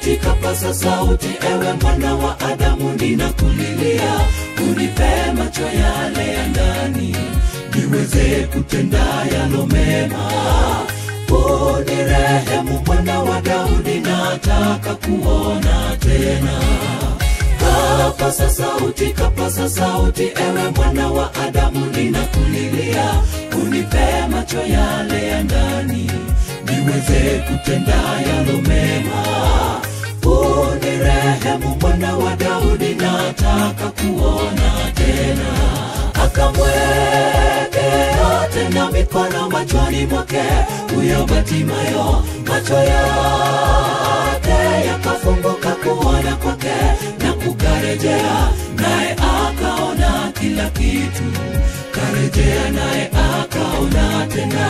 sauti, kapaza sauti, ewe mwana wa Adamu ninakulilia. Unipe macho yale ya ndani, niweze kutenda yalo mema. Unirehemu mwana wa Daudi, nataka kuona tena. Kapaza sauti, kapaza sauti, ewe mwana wa Adamu ninakulilia. Unipe macho yale ya ndani, niweze kutenda yalo mema. Unirehemu mwana wa Daudi, nataka kuona tena. Akamweke tena mikono machoni mwake huyo Batimayo, macho yake yakafunguka kuona kwake na kukarejea, naye akaona kila kitu. Karejea naye akaona tena.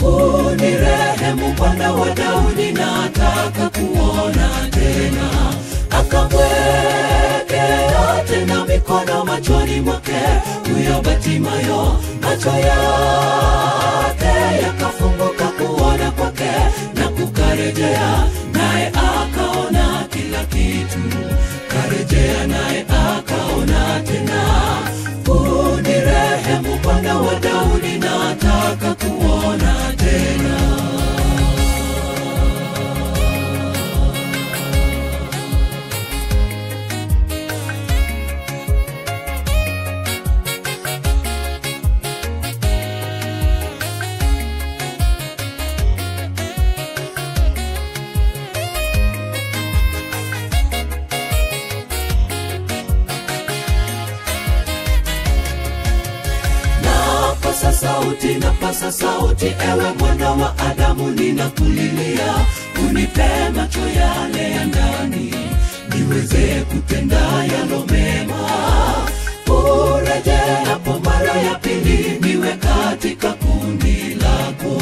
Unirehemu mwana wa Daudi, nataka kuona tena. Akamwekea tena mikono machoni mwake huyo Batimayo, macho yake yakafunguka kuona kwake na kukarejea, naye akaona kila kitu. Karejea naye akaona tena. Unirehemu mwana wa Daudi, nataka kuona tena. Napasa sauti, ewe mwana wa Adamu ninakulilia. Unipe macho yale ya ndani, niweze kutenda yalo mema. Urejee hapo mara ya pili, niwe katika kundi lako.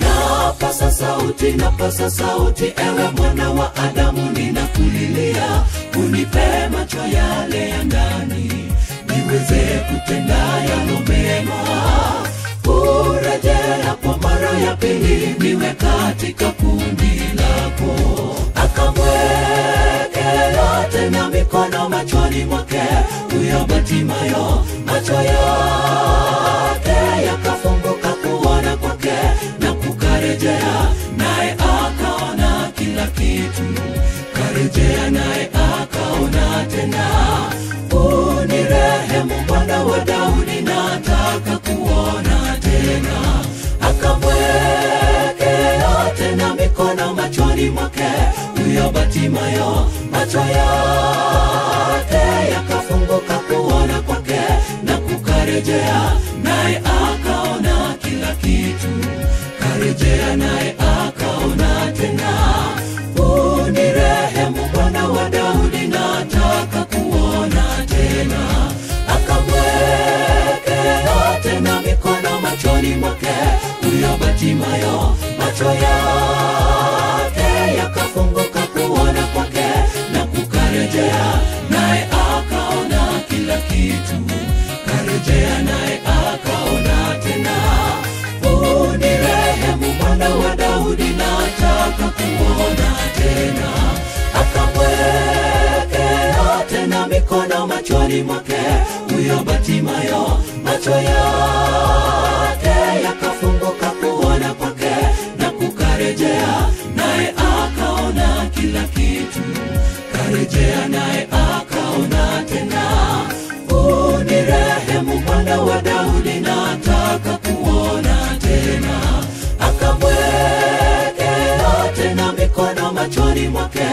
Napasa sauti, ewe mwana wa Adamu ninakulilia. Unipe macho yale ya ndani, niweze kutenda yalo mema. Urejee hapo mara ya pili, niwe katika kundi lako. Akamwekea tena mikono machoni mwake huyo Batimayo, macho yake yakafunguka kuona kwake na kukarejea, naye akaona kila kitu. Karejea naye akaona tena. Unirehemu mwana wa Daudi, nataka kuona tena. Akamwekea tena mikono machoni mwake huyo Batimayo, macho yake yakafunguka kuona kwake na kukarejea, naye akaona kila kitu. Karejea naye akaona tena. Unirehemu mwana wa Daudi, nataka kuona tena. Akamwekea tena mikono machoni mwake huyo Batimayo, macho yake yakafunguka kuona kwake na kukarejea, naye akaona kila kitu. Karejea naye akaona tena. Unirehemu mwana wa Daudi, nataka kuona tena. Akamwekea tena mikono machoni mwake huyo Batimayo, macho yake yakafunguka kuona kwake na kukarejea, naye akaona kila kitu. Karejea naye akaona tena. Unirehemu mwana wa Daudi, nataka kuona tena. Akamwekea tena mikono machoni mwake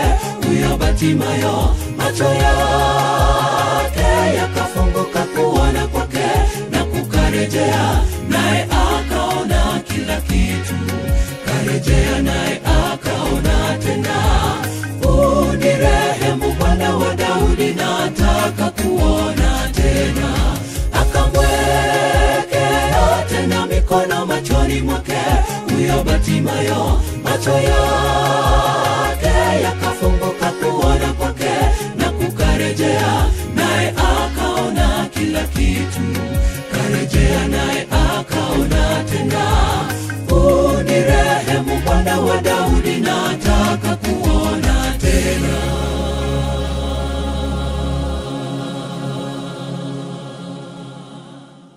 huyo Batimayo, macho yake yakafunguka kuona kwake na kukarejea, naye akaona kila kitu. Karejea naye akaona tena. Unirehemu mwana wa Daudi, nataka kuona tena. Akamwekea tena mikono machoni mwake huyo Batimayo, macho yake yakafunguka kuona kwake na kukarejea, naye akaona kila kitu. Karejea naye